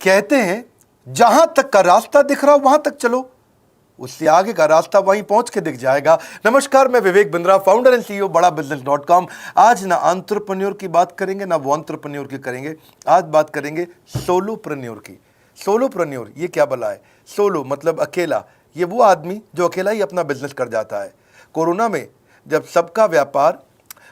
कहते हैं जहां तक का रास्ता दिख रहा हो वहां तक चलो, उससे आगे का रास्ता वहीं पहुंच के दिख जाएगा। नमस्कार, मैं Vivek Bindra, founder and CEO बड़ा बिजनेस.com। आज ना एंटरप्रेन्योर की बात करेंगे ना वो एंटरप्रेन्योर की करेंगे, आज बात करेंगे सोलोप्रेन्योर की। सोलोप्रेन्योर ये क्या भला है? सोलो मतलब अकेला, ये वो आदमी जो अकेला ही अपना बिजनेस कर जाता है। कोरोना में जब सबका व्यापार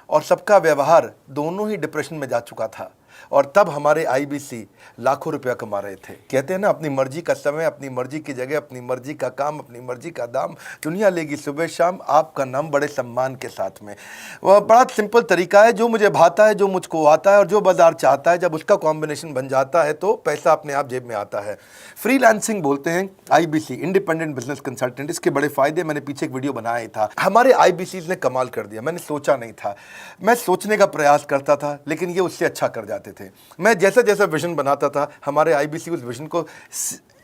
और सबका व्यवहार दोनों ही डिप्रेशन में जा चुका था, और तब हमारे आईबीसी लाखों रुपया कमा रहे थे। कहते हैं ना, अपनी मर्जी का समय, अपनी मर्जी की जगह, अपनी मर्जी का काम, अपनी मर्जी का दाम, दुनिया लेगी सुबह शाम आपका नाम बड़े सम्मान के साथ में। वह बड़ा सिंपल तरीका है, जो मुझे भाता है, जो मुझको आता है और जो बाजार चाहता है, जब उसका कॉम्बिनेशन बन जाता है तो पैसा अपने आप जेब में आता है। फ्रीलांसिंग बोलते हैं आईबीसी, इंडिपेंडेंट बिजनेस कंसल्टेंट। इसके बड़े फायदे मैंने पीछे एक वीडियो बनाया था। हमारे आईबीसी ने कमाल कर दिया, मैंने सोचा नहीं था। मैं सोचने का प्रयास करता था लेकिन ये उससे अच्छा कर जाते थे। मैं जैसा जैसा विजन बनाता था, हमारे आईबीसी उस विजन को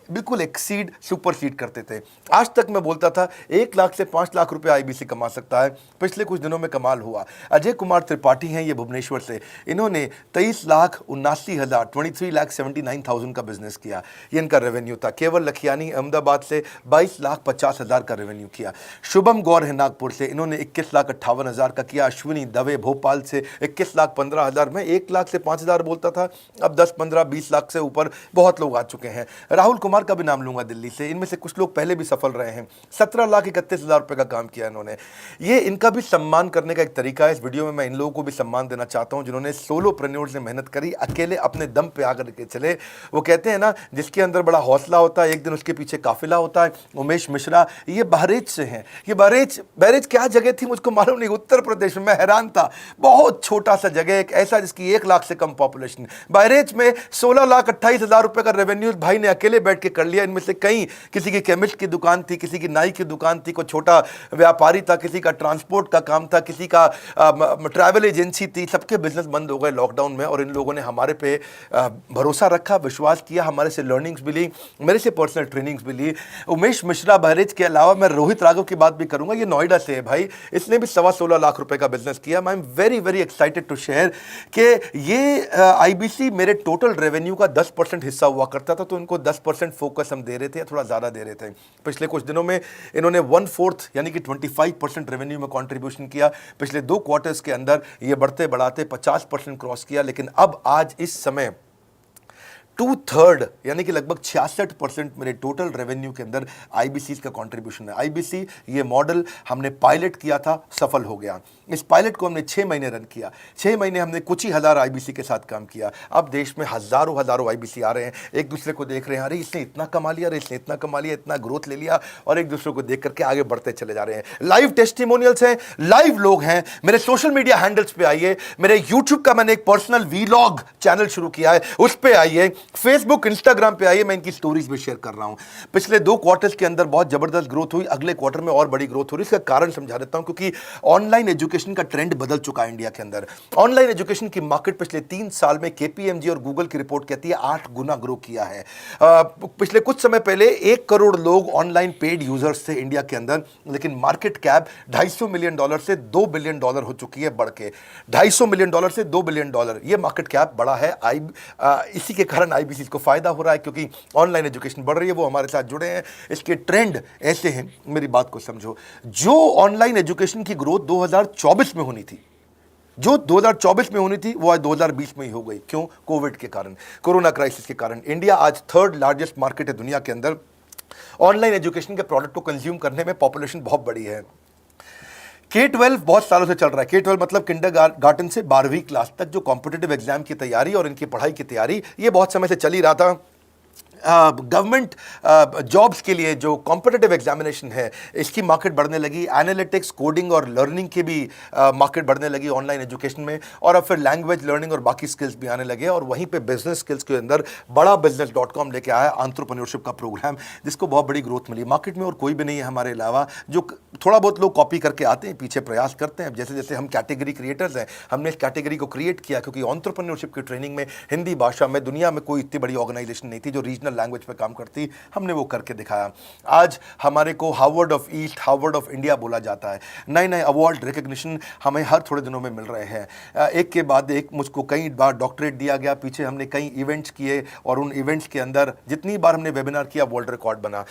बिल्कुल एक्सीड, सुपरसीड करते थे। आज तक मैं बोलता था 1 लाख से 5 लाख रुपए आईबीसी कमा सकता है। पिछले कुछ दिनों में कमाल हुआ। अजय कुमार त्रिपाठी हैं ये भुवनेश्वर से, इन्होंने 23,79,000 23,79,000 का बिजनेस किया। ये इनका रेवेन्यू था। केवल लखियानी अहमदाबाद से 22,50,000 का रेवेन्यू किया। शुभम गौर है नागपुर से, इन्होंने 21,58,000 का किया। अश्विनी दवे भोपाल से 21,15,000। मैं 1 लाख से 5,000 बोलता था, अब 10, 15, 20 लाख से ऊपर बहुत लोग आ चुके हैं। राहुल कुमार का भी नाम लूंगा दिल्ली से, इनमें से कुछ लोग पहले भी सफल रहे हैं। 17,31,000 रुपए का काम किया इन्होंने। ये इनका भी सम्मान करने का एक तरीका है। इस वीडियो में मैं इन लोगों को भी सम्मान देना चाहता हूं जिन्होंने सोलोप्रेन्योर से मेहनत करी, अकेले अपने दम पे आकर के चले। वो कहते हैं ना, जिसके अंदर बड़ा हौसला होता है एक दिन उसके पीछे काफिला होता है। उमेश मिश्रा ये बहरेच से हैं। ये बहरेच क्या जगह थी मुझको मालूम नहीं, उत्तर प्रदेश में। मैं हैरान था, बहुत छोटा सा जगह, एक ऐसा जिसकी 1 लाख से कम पॉपुलेशन। बहरेच में 16,28,000 रुपए का रेवेन्यू भाई ने अकेले बैठ के कर लिया। इनमें से कई, किसी की केमिस्ट की दुकान थी, किसी की नाई की दुकान थी, कोई छोटा व्यापारी था, किसी का ट्रांसपोर्ट का काम था, किसी का ट्रैवल एजेंसी थी। सबके बिजनेस बंद हो गए लॉकडाउन में, और इन लोगों ने हमारे पे भरोसा रखा, विश्वास किया, हमारे से लर्निंग्स भी ली, मेरे से पर्सनल ट्रेनिंग्स भी ली। उमेश मिश्रा बहरेच के अलावा मैं रोहित राघव की बात भी करूंगा, ये नोएडा से है भाई, इसने भी 16.25 लाख रुपए का बिजनेस किया। I am very very excited to share कि ये आईबीसी मेरे टोटल रेवेन्यू का 10% हिस्सा हुआ करता था, तो इनको 10% फोकस हम दे रहे थे, थोड़ा ज़्यादा दे रहे थे। पिछले कुछ दिनों में इन्होंने 1/4 यानी कि 25% रेवेन्यू में कंट्रीब्यूशन किया। पिछले 2 क्वार्टर्स के अंदर ये बढ़ते बढ़ाते 50% क्रॉस किया। लेकिन अब आज इस समय 2/3 यानी कि लगभग 66% मेरे टोटल रेवेन्यू के अंदर आईबीसी का कंट्रीब्यूशन है। आईबीसी ये मॉडल हमने पायलट किया था, सफल हो गया। इस पायलट को हमने 6 महीने रन किया। 6 महीने हमने कुछ ही हज़ार आईबीसी के साथ काम किया। अब देश में हज़ारों आईबीसी आ रहे हैं, एक दूसरे को देख रहे हैं, अरे इसने इतना कमा लिया, अरे इसने इतना कमा लिया, इतना ग्रोथ ले लिया, और एक दूसरे को देख करके आगे बढ़ते चले जा रहे हैं। लाइव टेस्टिमोनियल्स हैं, लाइव लोग हैं। मेरे सोशल मीडिया हैंडल्स पे आइए, मेरे यूट्यूब का मैंने एक पर्सनल वीलॉग चैनल शुरू किया है, उस पर आइए। फेसबुक इंस्टाग्राम पे आइए, मैं इनकी स्टोरीज भी शेयर कर रहा हूं। पिछले 2 क्वार्टर्स के अंदर बहुत जबरदस्त ग्रोथ हुई, अगले क्वार्टर में और बड़ी ग्रोथ हो रही है। इसका कारण समझा देता हूं, क्योंकि ऑनलाइन एजुकेशन का ट्रेंड बदल चुका है इंडिया के अंदर। ऑनलाइन एजुकेशन की मार्केट पिछले 3 साल में केपीएमजी और गूगल की रिपोर्ट कहती है 8 गुना ग्रो किया है। पिछले कुछ समय पहले 1 करोड़ लोग ऑनलाइन पेड यूजर्स थे इंडिया के अंदर, लेकिन मार्केट कैप $250 मिलियन से $2 बिलियन हो चुकी है, बढ़ के $250 मिलियन से $2 बिलियन। ये मार्केट कैप बड़ा है। इसी के कारण आईबीसी को फायदा हो रहा है, क्योंकि ऑनलाइन एजुकेशन बढ़ रही है, वो हमारे साथ जुड़े हैं। इसके ट्रेंड ऐसे हैं, मेरी बात को समझो। जो ऑनलाइन एजुकेशन की ग्रोथ 2024 में होनी थी, जो 2024 में होनी थी, वो आज 2020 में ही हो गई। क्यों? कोविड के कारण, कोरोना क्राइसिस के कारण। इंडिया आज 3rd लार्जेस्ट मार्केट है दुनिया के अंदर। ऑनलाइन एजुकेशन के प्रोडक्ट को कंज्यूम करने में पॉपुलेशन बहुत बड़ी है। K-12 बहुत सालों से चल रहा है। K-12 मतलब किंडरगार्टन से 12वीं क्लास तक जो कॉम्पिटिटिव एग्जाम की तैयारी और इनकी पढ़ाई की तैयारी, ये बहुत समय से चल ही रहा था। गवर्नमेंट जॉब्स के लिए जो कॉम्पिटिटिव एग्जामिनेशन है, इसकी मार्केट बढ़ने लगी। एनालिटिक्स, कोडिंग और लर्निंग की भी मार्केट बढ़ने लगी ऑनलाइन एजुकेशन में। और अब फिर लैंग्वेज लर्निंग और बाकी स्किल्स भी आने लगे। और वहीं पे बिजनेस स्किल्स के अंदर बड़ा बिजनेस.com लेके आया एंटरप्रेन्योरशिप का प्रोग्राम, जिसको बहुत बड़ी ग्रोथ मिली। मार्केट में और कोई भी नहीं है हमारे अलावा जो थोड़ा बहुत लोग कॉपी करके आते हैं, पीछे प्रयास करते हैं। जैसे जैसे हम कैटेगरी क्रिएटर्स हैं, हमने इस कैटेगरी को क्रिएट किया क्योंकि एंटरप्रेन्योरशिप की ट्रेनिंग में हिंदी भाषा में दुनिया में कोई इतनी बड़ी ऑर्गेनाइजेशन नहीं थी जो रीजनल लैंग्वेज पे काम करती। हमने वो करके दिखाया। आज हमारे को Harvard of east, Harvard of India बोला जाता है। नए नए अवार्ड रिकग्निशन हमें हर थोड़े दिनों में मिल रहे हैं। एक के बाद एक मुझको कई बार डॉक्टरेट दिया गया। पीछे हमने कई इवेंट्स किए और उन इवेंट्स के अंदर जितनी बार हमने वेबिनार किया वर्ल्ड रिकॉर्ड बना।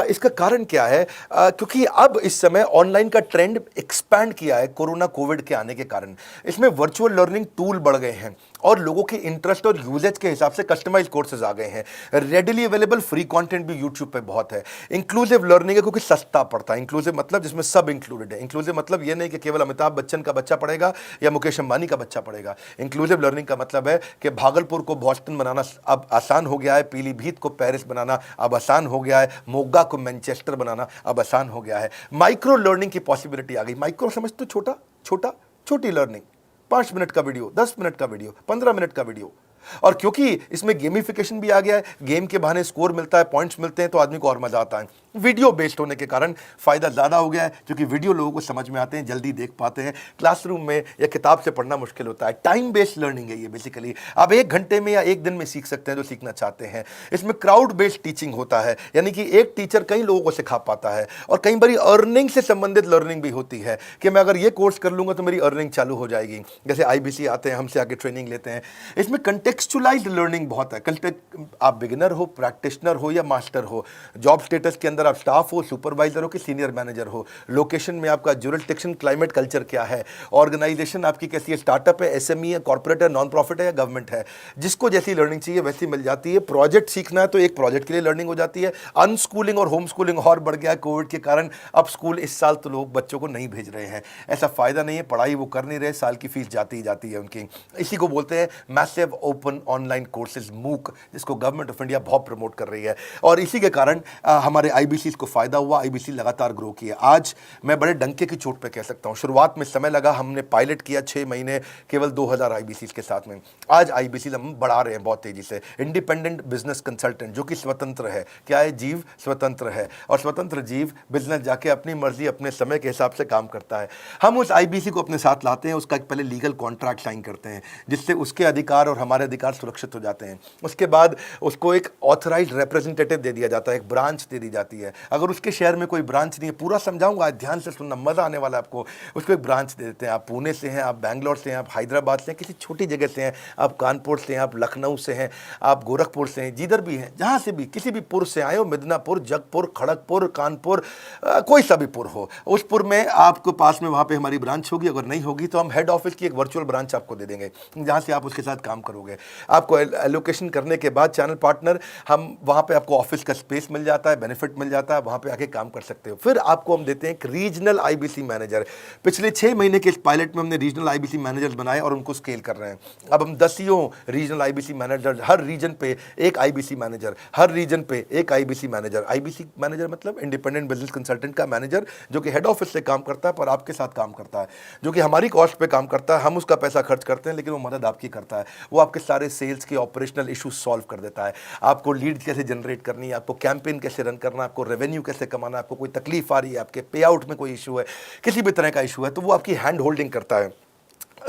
इसका कारण क्या है? क्योंकि अब इस समय ऑनलाइन का ट्रेंड एक्सपैंड किया है कोरोना कोविड के आने के कारण। इसमें वर्चुअल लर्निंग टूल बढ़ गए हैं और लोगों के इंटरेस्ट और यूजेज के हिसाब से कस्टमाइज कोर्सेज आ गए हैं। रेडिली अवेलेबल फ्री कंटेंट भी यूट्यूब पे बहुत है। इंक्लूसिव लर्निंग है क्योंकि सस्ता पड़ता है। इंक्लूसिव मतलब जिसमें सब इंक्लूडेड है। इंक्लूसिव मतलब ये नहीं कि केवल अमिताभ बच्चन का बच्चा पढ़ेगा या मुकेश अंबानी का बच्चा पढ़ेगा। इंक्लूसिव लर्निंग का मतलब है कि भागलपुर को बॉस्टन बनाना अब आसान हो गया है, पीलीभीत को पेरिस बनाना अब आसान हो गया है, मोगा को मैनचेस्टर बनाना अब आसान हो गया है। माइक्रो लर्निंग की पॉसिबिलिटी आ गई। माइक्रो समझ तो छोटा छोटा, छोटी लर्निंग, 5 मिनट का वीडियो, 10 मिनट का वीडियो, 15 मिनट का वीडियो। और क्योंकि इसमें गेमिफिकेशन भी आ गया है, गेम के बहाने स्कोर मिलता है, पॉइंट्स मिलते हैं, तो आदमी को और मजा आता है। वीडियो बेस्ड होने के कारण फायदा ज्यादा हो गया है क्योंकि वीडियो लोगों को समझ में आते हैं, जल्दी देख पाते हैं। क्लासरूम में या किताब से पढ़ना मुश्किल होता है। टाइम बेस्ड लर्निंग है ये बेसिकली। आप 1 घंटे में या 1 दिन में सीख सकते हैं जो सीखना चाहते हैं। इसमें क्राउड बेस्ड टीचिंग होता है, यानी कि एक टीचर कई लोगों को सिखा पाता है। और कई बार अर्निंग से संबंधित लर्निंग भी होती है कि मैं अगर ये कोर्स कर लूंगा तो मेरी अर्निंग चालू हो जाएगी। जैसे IBC आते हैं, हमसे आगे ट्रेनिंग लेते हैं। इसमें कंटेक्चुअलाइज्ड लर्निंग बहुत है। आप बिगिनर हो, प्रैक्टिशनर हो या मास्टर हो, जॉब स्टेटस के अंदर आप स्टाफ हो, सुपरवाइजर हो कि सीनियर मैनेजर हो, लोकेशन में आपका जुरिस्डिक्शन, क्लाइमेट, कल्चर क्या है, ऑर्गेनाइजेशन आपकी कैसी है, स्टार्टअप है, SME है, कॉर्पोरेट है, नॉन प्रॉफिट है या गवर्नमेंट है, जिसको जैसी लर्निंग चाहिए वैसी मिल जाती है। प्रोजेक्ट सीखना है तो एक प्रोजेक्ट के लिए लर्निंग हो जाती है। अनस्कूलिंग और होम स्कूलिंग और बढ़ गया है कोविड के कारण। अब स्कूल इस साल तो लोग बच्चों को नहीं भेज रहे हैं। ऐसा फायदा नहीं है, पढ़ाई वो कर नहीं रहे, साल की फीस जाती ही जाती है उनकी। इसी को बोलते हैं massive open online courses, MOOC, जिसको गवर्नमेंट ऑफ इंडिया बहुत प्रमोट कर रही है। और इसी के कारण हमारे IBC को फायदा हुआ। IBC लगातार ग्रो किया। आज मैं बड़े डंके की चोट पे कह सकता हूं, शुरुआत में समय लगा, हमने पायलट किया 6 महीने केवल 2000 IBC के साथ में। आज IBC हम बढ़ा रहे हैं बहुत तेजी से। इंडिपेंडेंट बिजनेस कंसल्टेंट जो कि स्वतंत्र है। क्या है? जीव स्वतंत्र है और स्वतंत्र जीव बिजनेस जाके अपनी मर्जी अपने समय के हिसाब से काम करता है। हम उस IBC को अपने साथ लाते हैं, उसका एक पहले लीगल कॉन्ट्रैक्ट साइन करते हैं जिससे उसके अधिकार और हमारे अधिकार सुरक्षित हो जाते हैं। उसके बाद उसको एक ऑथराइज्ड रिप्रेजेंटेटिव दे दिया जाता है, एक ब्रांच दे दी जाती है। अगर उसके शहर में कोई ब्रांच नहीं है, पूरा समझाऊंगा, ध्यान से सुनना, मजा आने वाला है आपको। उसको एक ब्रांच दे देते हैं। आप पुणे से हैं, आप बैंगलोर से हैं, आप हैदराबाद से हैं, किसी छोटी जगह से हैं, आप कानपुर से हैं, आप लखनऊ से हैं, आप गोरखपुर से हैं, जिधर भी हैं, जहां से भी किसी भी पुर से आए हो, मिदनापुर, जगपुर, खड़गपुर, कानपुर, कोई सा भी पुर हो, उस पुर में आपको पास में वहां पे हमारी ब्रांच होगी। अगर नहीं होगी तो हम हेड ऑफिस की एक वर्चुअल ब्रांच आपको दे देंगे जहां से आप उसके साथ काम करोगे। आपको एलोकेशन करने के बाद चैनल पार्टनर, हम वहां पे आपको ऑफिस का स्पेस मिल जाता है, बेनिफिट मिल जाता है, वहां पे आके काम कर सकते हो। फिर आपको हम देते हैं एक रीजनल IBC मैनेजर। पिछले 6 महीने के इस पायलट में हमने रीजनल IBC मैनेजर्स बनाए और उनको स्केल कर रहे हैं। अब हम 10 रीजनल IBC मैनेजर, हर रीजन पे एक IBC मैनेजर, हर रीजन पे एक IBC मैनेजर। IBC मैनेजर मतलब इंडिपेंडेंट बिजनेस कंसल्टेंट का मैनेजर, जो कि हेड ऑफिस से काम करता है पर आपके साथ काम करता है, जो कि हमारी कॉस्ट पे काम करता है। हम उसका पैसा खर्च करते हैं लेकिन वो मदद आपकी करता है। वो आपके सारे सेल्स के ऑपरेशनल इशू सॉल्व कर देता है। आपको लीड कैसे जनरेट करनी है, आपको कैंपेन कैसे रन करना है, आपको रेवेन्यू कैसे कमाना है, आपको कोई तकलीफ आ रही है, आपके पे आउट में कोई इशू है, किसी भी तरह का इशू है, तो वो आपकी हैंड होल्डिंग करता है।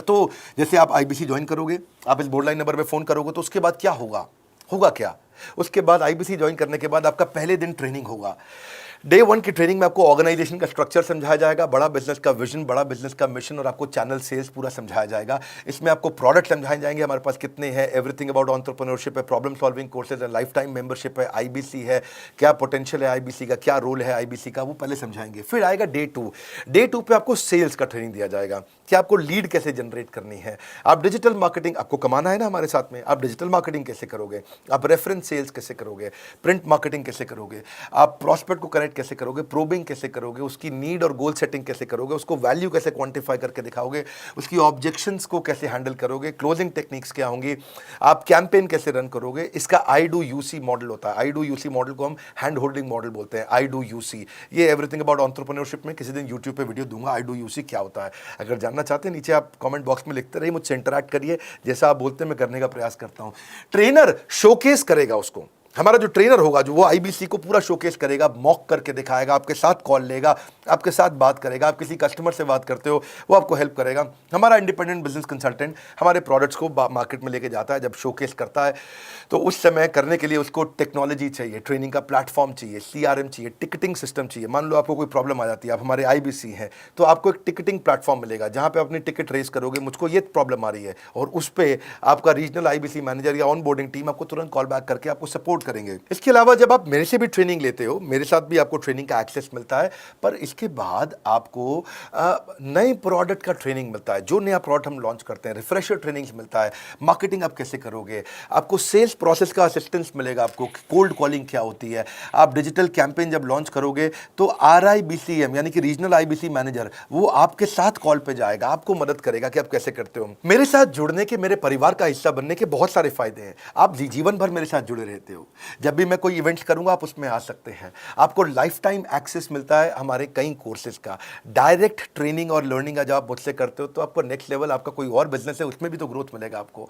तो जैसे आप IBC ज्वाइन करोगे, आप इस बोर्ड लाइन नंबर पे फोन करोगे, तो उसके बाद क्या होगा क्या? उसके बाद IBC ज्वाइन करने के बाद आपका पहले दिन ट्रेनिंग होगा। डे 1 की ट्रेनिंग में आपको ऑर्गेनाइजेशन का स्ट्रक्चर समझाया जाएगा, बड़ा बिजनेस का विजन, बड़ा बिजनेस का मिशन, और आपको चैनल सेल्स पूरा समझाया जाएगा। इसमें आपको प्रोडक्ट समझाए जाएंगे, हमारे पास कितने हैं, एवरीथिंग अबाउट एंटरप्रेन्योरशिप है, प्रॉब्लम सॉल्विंग कोर्सेज है, लाइफ टाइम मेंबरशिप है, IBC है, क्या पोटेंशियल है IBC का, क्या रोल है IBC का, वो पहले समझाएंगे। फिर आएगा डे 2। डे 2 पे आपको सेल्स का ट्रेनिंग दिया जाएगा कि आपको लीड कैसे जनरेट करनी है, आप डिजिटल मार्केटिंग, आपको कमाना है ना हमारे साथ में, आप डिजिटल मार्केटिंग कैसे करोगे, आप रेफरेंस सेल्स कैसे करोगे, प्रिंट मार्केटिंग कैसे करोगे, आप प्रॉस्पेक्ट को कनेक्ट कैसे करोगे, प्रोबिंग कैसे करोगे, उसकी नीड और गोल सेटिंग कैसे करोगे, उसको वैल्यू कैसे क्वांटिफाई करके दिखाओगे, उसकी ऑब्जेक्शंस को कैसे हैंडल करोगे, क्लोजिंग टेक्निक्स क्या होंगी, आप कैंपेन कैसे रन करोगे। इसका I do UC मॉडल होता है। I do UC मॉडल को हम हैंड होल्डिंग मॉडल बोलते हैं। I do UC, ये एवरीथिंग अबाउट एंटरप्रेन्योरशिप में किसी दिन यूट्यूब पे वीडियो दूंगा। I do UC क्या होता है, अगर जानना चाहते हैं नीचे आप कमेंट बॉक्स में लिखते रहिए, मुझसे इंटरैक्ट करिए, जैसा आप बोलते हैं मैं करने का प्रयास करता हूं। ट्रेनर शोकेस करेगा उसको, हमारा जो ट्रेनर होगा, जो वो आईबीसी को पूरा शोकेस करेगा, मॉक करके दिखाएगा, आपके साथ कॉल लेगा, आपके साथ बात करेगा, आप किसी कस्टमर से बात करते हो वो आपको हेल्प करेगा। हमारा इंडिपेंडेंट बिजनेस कंसल्टेंट हमारे प्रोडक्ट्स को मार्केट में लेके जाता है, जब शोकेस करता है तो उस समय करने के लिए उसको टेक्नोलॉजी चाहिए, ट्रेनिंग का प्लेटफॉर्म चाहिए, सीआरएम चाहिए, टिकटिंग सिस्टम चाहिए। मान लो आपको कोई प्रॉब्लम आ जाती है, आप हमारे आईबीसी हैं, तो आपको एक टिकटिंग प्लेटफॉर्म मिलेगा जहां पे अपनी टिकट रेस करोगे, मुझको ये प्रॉब्लम आ रही है, और उस पर आपका रीजनल आईबीसी मैनेजर या ऑन बोर्डिंग टीम आपको तुरंत कॉल बैक करके आपको सपोर्ट करेंगे। इसके अलावा जब आप मेरे से भी ट्रेनिंग लेते हो, मेरे साथ भी आपको ट्रेनिंग का एक्सेस मिलता है, पर इसके बाद आपको नए प्रोडक्ट का ट्रेनिंग मिलता है। जो नया प्रोडक्ट हम लॉन्च करते हैं, रिफ्रेशर ट्रेनिंग्स मिलता है, मार्केटिंग आप कैसे करोगे, आपको सेल्स प्रोसेस का असिस्टेंस मिलेगा, आपको कोल्ड कॉलिंग क्या होती है, आप डिजिटल कैंपेन जब लॉन्च करोगे तो RIBCM यानी कि रीजनल आईबीसी मैनेजर वो आपके साथ कॉल पे जाएगा, आपको मदद करेगा कि आप कैसे करते हो। मेरे साथ जुड़ने के, मेरे परिवार का हिस्सा बनने के बहुत सारे फायदे हैं। आप जीवन भर मेरे साथ जुड़े रहते हो, जब भी मैं कोई इवेंट्स करूंगा आप उसमें आ सकते हैं। आपको लाइफ टाइम एक्सेस मिलता है हमारे कई कोर्सेज का, डायरेक्ट ट्रेनिंग और लर्निंग जब आप मुझसे करते हो तो आपको नेक्स्ट लेवल, आपका कोई और बिजनेस है उसमें भी तो ग्रोथ मिलेगा आपको।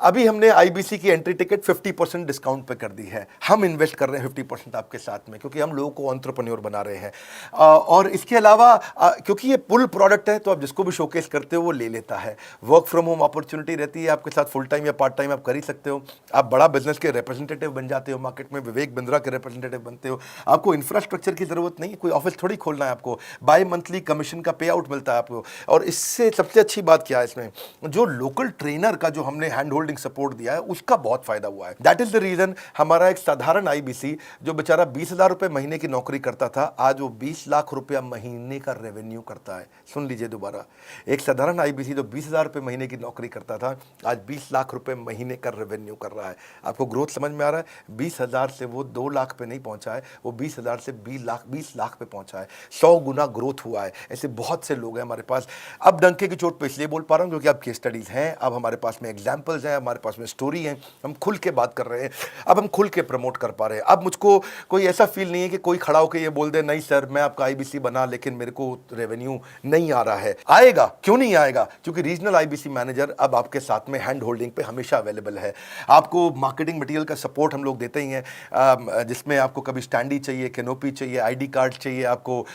अभी हमने आईबीसी की एंट्री टिकट 50% डिस्काउंट पे कर दी है। हम इन्वेस्ट कर रहे हैं 50% आपके साथ में, क्योंकि हम लोगों को एंटरप्रेन्योर बना रहे हैं। और इसके अलावा क्योंकि ये पुल प्रोडक्ट है तो आप जिसको भी शोकेस करते हो वो ले लेता है। वर्क फ्रॉम होम अपॉर्चुनिटी रहती है, आपके साथ फुल टाइम या पार्ट टाइम आप कर ही सकते हो। आप बड़ा बिजनेस के रिप्रेजेंटेटिव बन जाते हो, मार्केट में विवेक बिंद्रा के रिप्रेजेंटेटिव बनते हो। आपको इंफ्रास्ट्रक्चर की जरूरत नहीं है, कोई ऑफिस थोड़ी खोलना है आपको, बाय मंथली कमीशन का पे आउट मिलता है आपको। और इससे सबसे अच्छी बात क्या है, इसमें जो लोकल ट्रेनर का जो हमने हैंड होल्डिंग सपोर्ट दिया है उसका बहुत फायदा हुआ है। दैट इज द रीजन हमारा एक साधारण आईबीसी जो बेचारा 20,000 रुपए महीने की नौकरी करता था, आज वो 20 लाख रुपया महीने का रेवेन्यू करता है। सुन लीजिए दोबारा, एक साधारण आईबीसी जो 20,000 रुपए महीने की नौकरी करता था, आज 20 लाख रुपए महीने का रेवेन्यू कर रहा है। आपको ग्रोथ समझ में आ रहा है? 20,000 से वो 2 लाख पे नहीं पहुंचा है, वो 20,000 से 20 लाख पे पहुंचा है। 100 गुना ग्रोथ हुआ है। ऐसे बहुत से लोग हैं हमारे पास। अब डंके की चोट पे इसलिए बोल पा रहा हूं क्योंकि अब केस स्टडीज हैं, अब हमारे पास में एग्जांपल्स हैं, हमारे पास में स्टोरी है, हम खुल के बात कर रहे हैं, अब हम खुल के प्रमोट कर पा रहे हैं। अब मुझको कोई ऐसा फील नहीं है कि कोई खड़ा होकर ये बोल दे नहीं सर मैं आपका आईबीसी बना लेकिन मेरे को रेवेन्यू नहीं आ रहा है। आएगा, क्यों नहीं आएगा? क्योंकि रीजनल आईबीसी मैनेजर अब आपके साथ में हैंड होल्डिंग पे हमेशा अवेलेबल है। आपको मार्केटिंग मटेरियल का सपोर्ट हम लोग देते ही हैं, जिसमें आपको कभी स्टैंडी चाहिए, कैनोपी चाहिए, आईडी कार्ड चाहिए, आपको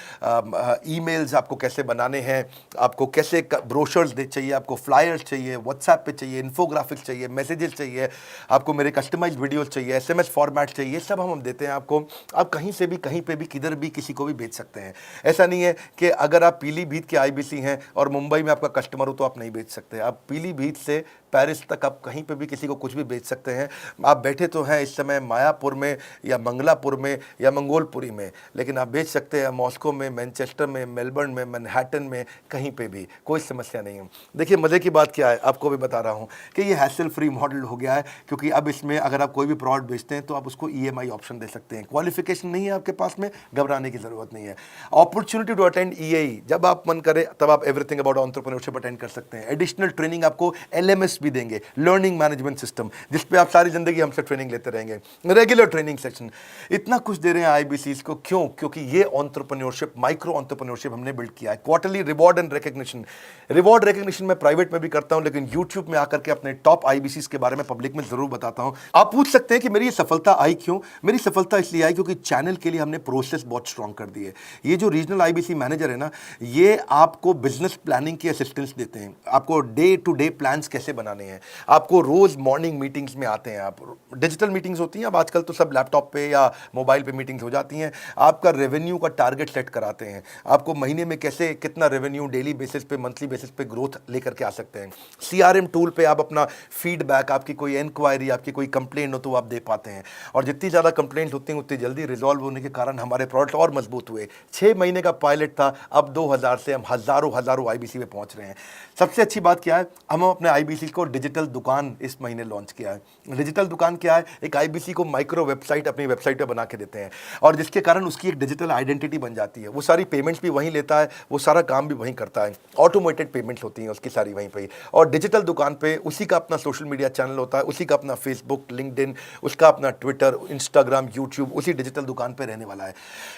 ईमेल्स आपको कैसे बनाने हैं, आपको कैसे ब्रोशर्स चाहिए, आपको फ्लायर्स चाहिए, व्हाट्सएप पे चाहिए, इन्फोग्राफिक्स चाहिए, मैसेजेस चाहिए, आपको मेरे कस्टमाइज्ड वीडियोस चाहिए, एसएमएस फॉर्मेट चाहिए, सब हम देते हैं आपको। आप कहीं से भी, कहीं पे भी, किधर भी, किसी को भी बेच सकते हैं। ऐसा नहीं है कि अगर आप पीलीभीत के आईबीसी हैं और मुंबई में आपका कस्टमर हो तो आप नहीं बेच सकते। आप पीलीभीत से पेरिस तक आप कहीं पे भी किसी को कुछ भी बेच सकते हैं। आप बैठे तो हैं इस समय मायापुर में या मंगलापुर में या मंगोलपुरी में, लेकिन आप बेच सकते हैं मॉस्को में, मैनचेस्टर में, मेलबर्न में, मैनहट्टन में, कहीं पे भी, कोई समस्या नहीं है। देखिए मज़े की बात क्या है, आपको भी बता रहा हूँ कि ये हैसल फ्री मॉडल हो गया है, क्योंकि अब इसमें अगर आप कोई भी प्रोडक्ट बेचते हैं तो आप उसको EMI ऑप्शन दे सकते हैं। क्वालिफिकेशन नहीं है आपके पास में, घबराने की जरूरत नहीं है। अपॉर्चुनिटी टू अटेंड EAE, जब आप मन करे तब आप एवरीथिंग अबाउट एंटरप्रेन्योरशिप अटेंड कर सकते हैं। एडिशनल ट्रेनिंग आपको LMS भी देंगे, लर्निंग मैनेजमेंट सिस्टम, जिसपे आप सारी जिंदगी हमसे ट्रेनिंग लेते रहेंगे। रेगुलर ट्रेनिंग सेक्शन, इतना कुछ दे रहे हैं आईबीसीज को। क्यों? क्योंकि ये एंटरप्रेन्योरशिप, माइक्रो एंटरप्रेन्योरशिप हमने बिल्ड किया है। Quarterly reward and recognition, reward recognition मैं प्राइवेट में भी करता हूं, लेकिन यूट्यूब में आकर के अपने टॉप आईबीसीज के बारे में पब्लिक में जरूर बताता हूं। आप पूछ सकते हैं कि मेरी ये सफलता आई क्यों? मेरी सफलता इसलिए आई क्योंकि चैनल के लिए हमने प्रोसेस बहुत स्ट्रांग कर दी है। ये जो रीजनल आईबीसी मैनेजर है ना, ये आपको बिजनेस प्लानिंग की असिस्टेंस देते हैं, आपको डे टू डे प्लान्स कैसे बनाने हैं, आपको रोज मॉर्निंग मीटिंग्स में आते हैं। आप डिजिटल मीटिंग्स होती हैं, अब आजकल तो सब लैपटॉप पे या मोबाइल पे मीटिंग्स हो जाती हैं। आपका रेवेन्यू का टारगेट सेट कराते हैं, आपको महीने में कैसे कितना रेवेन्यू डेली बेसिस पे, मंथली बेसिस पे ग्रोथ लेकर के आ सकते हैं। CRM टूल पे आप अपना फीडबैक, आपकी कोई इंक्वायरी, आपकी कोई कंप्लेंट हो तो आप दे पाते हैं, और जितनी ज़्यादा कंप्लेंट होती हैं उतनी जल्दी रिजॉल्व होने के कारण हमारे प्रोडक्ट और मजबूत हुए। 6 महीने का पायलट था, अब 2000 से हम हज़ारों आईबीसी पे पहुंच रहे हैं। सबसे अच्छी बात क्या है, हम अपने आईबीसी को डिजिटल दुकान इस महीने लॉन्च किया है। डिजिटल दुकान क्या है? एक आईबीसी को माइक्रो वेबसाइट अपनी वेबसाइट पे बना के देते हैं, और जिसके कारण उसकी एक डिजिटल आइडेंटिटी बन जाती है। वो सारी पेमेंट्स भी वहीं लेता है, वो सारा काम भी वहीं करता है, ऑटोमेटेड पेमेंट्स होती हैं उसकी सारी वहीं पे। और डिजिटल दुकान पे उसी का अपना सोशल मीडिया चैनल होता है, उसी का अपना फेसबुक, लिंक्डइन, उसका अपना ट्विटर, इंस्टाग्राम, यूट्यूब उसी डिजिटल दुकान पे रहने वाला है।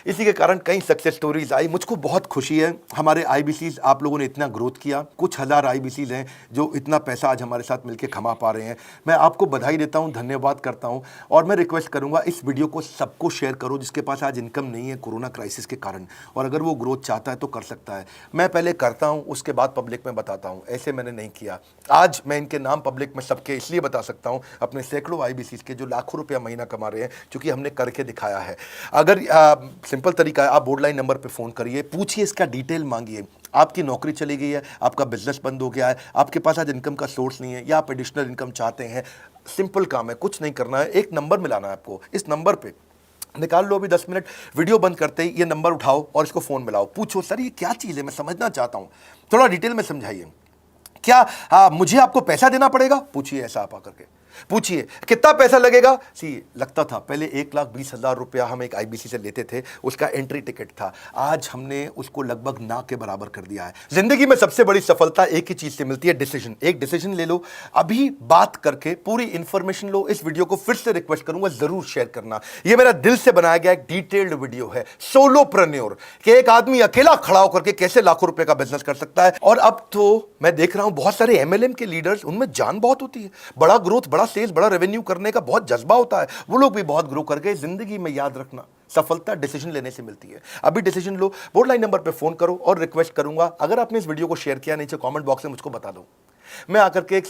इसी के कारण कई सक्सेस स्टोरीज आई। मुझको बहुत खुशी है, हमारे आईबीसीज आप लोगों ने इतना ग्रोथ किया। कुछ हज़ार आईबीसीज हैं जो इतना पैसा आज हमारे हमारे साथ मिलकर कमा पा रहे हैं। मैं आपको बधाई देता हूं, धन्यवाद करता हूं और मैं रिक्वेस्ट करूंगा इस वीडियो को सबको शेयर करो जिसके पास आज इनकम नहीं है कोरोना क्राइसिस के कारण, और अगर वो ग्रोथ चाहता है तो कर सकता है। मैं पहले करता हूं, उसके बाद पब्लिक में बताता हूं, ऐसे मैंने नहीं किया। आज मैं इनके नाम पब्लिक में सबके इसलिए बता सकता हूं, अपने सैकड़ों IBCs के जो लाखों रुपया महीना कमा रहे हैं, क्योंकि हमने करके दिखाया है। अगर सिंपल तरीका है, आप बोर्ड लाइन नंबर पे फ़ोन करिए, पूछिए, इसका डिटेल मांगिए। आपकी नौकरी चली गई है, आपका बिजनेस बंद हो गया है, आपके पास आज इनकम का सोर्स नहीं है, या आप एडिशनल इनकम चाहते हैं, सिंपल काम है, कुछ नहीं करना है, एक नंबर मिलाना है आपको। इस नंबर पे निकाल लो अभी 10 मिनट, वीडियो बंद करते ही ये नंबर उठाओ और इसको फ़ोन मिलाओ। पूछो, सर ये क्या चीज़ है, मैं समझना चाहता हूँ, थोड़ा डिटेल में समझाइए। क्या मुझे आपको पैसा देना पड़ेगा? पूछिए, ऐसा आप आकर के पूछिए। कितना पैसा लगेगा? सी लगता था पहले 1,20,000 रुपया हम एक IBC से लेते थे, उसका एंट्री टिकट था। आज हमने उसको लगभग ना के बराबर कर दिया है। जिंदगी में सबसे बड़ी सफलता एक ही चीज से मिलती है, डिसीजन। एक डिसीजन ले लो, अभी बात करके पूरी इंफॉर्मेशन लो। इस वीडियो को फिर से रिक्वेस्ट करूंगा, जरूर शेयर करना। यह मेरा दिल से बनाया गया एक डिटेल्ड वीडियो है, सोलोप्रेन्योर, कि एक आदमी अकेला खड़ा होकर के कैसे लाखों रुपए का बिजनेस कर सकता है। और अब तो मैं देख रहा हूं बहुत सारे MLM के लीडर्स, उनमें जान बहुत होती है, बड़ा ग्रोथ, बड़ा सेल्स, बड़ा रेवेन्यू करने का बहुत जज्बा होता है, वो लोग भी बहुत ग्रो कर गए। जिंदगी में याद रखना, सफलता डिसीजन लेने से मिलती है। अभी डिसीजन लो, बोर्ड लाइन नंबर पे फोन करो और रिक्वेस्ट करूंगा, अगर आपने इस वीडियो को शेयर किया, नीचे कमेंट बॉक्स में मुझको बता दो। मैं आकर के एक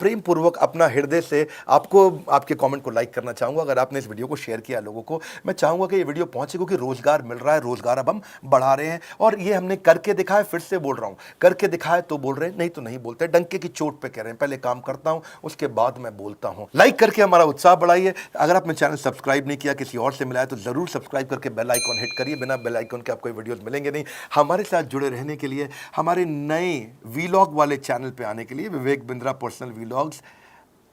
प्रेम पूर्वक अपना हृदय से आपको, आपके कमेंट को लाइक करना चाहूंगा। अगर आपने इस वीडियो को शेयर किया लोगों को, मैं चाहूंगा कि ये वीडियो पहुंचे, क्योंकि रोजगार मिल रहा है, रोजगार अब हम बढ़ा रहे हैं। और ये हमने करके दिखाया, फिर से बोल रहा हूं, करके दिखाया तो बोल रहे हैं, नहीं तो नहीं बोलते, डंके की चोट पे कह रहे हैं। पहले काम करता हूं, उसके बाद मैं बोलता हूं। लाइक करके हमारा उत्साह बढ़ाइए। अगर आपने चैनल सब्सक्राइब नहीं किया, किसी और से मिला है, तो जरूर सब्सक्राइब करके बेल आइकॉन हिट करिए। बिना बेल आइकॉन के आपको वीडियोस मिलेंगे नहीं। हमारे साथ जुड़े रहने के लिए, हमारे नए वीलॉग वाले चैनल पे आने के लिए, विवेक बिंद्रा पर्सनल वीलॉग्स,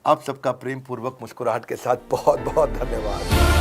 आप सबका प्रेम पूर्वक मुस्कुराहट के साथ बहुत बहुत धन्यवाद।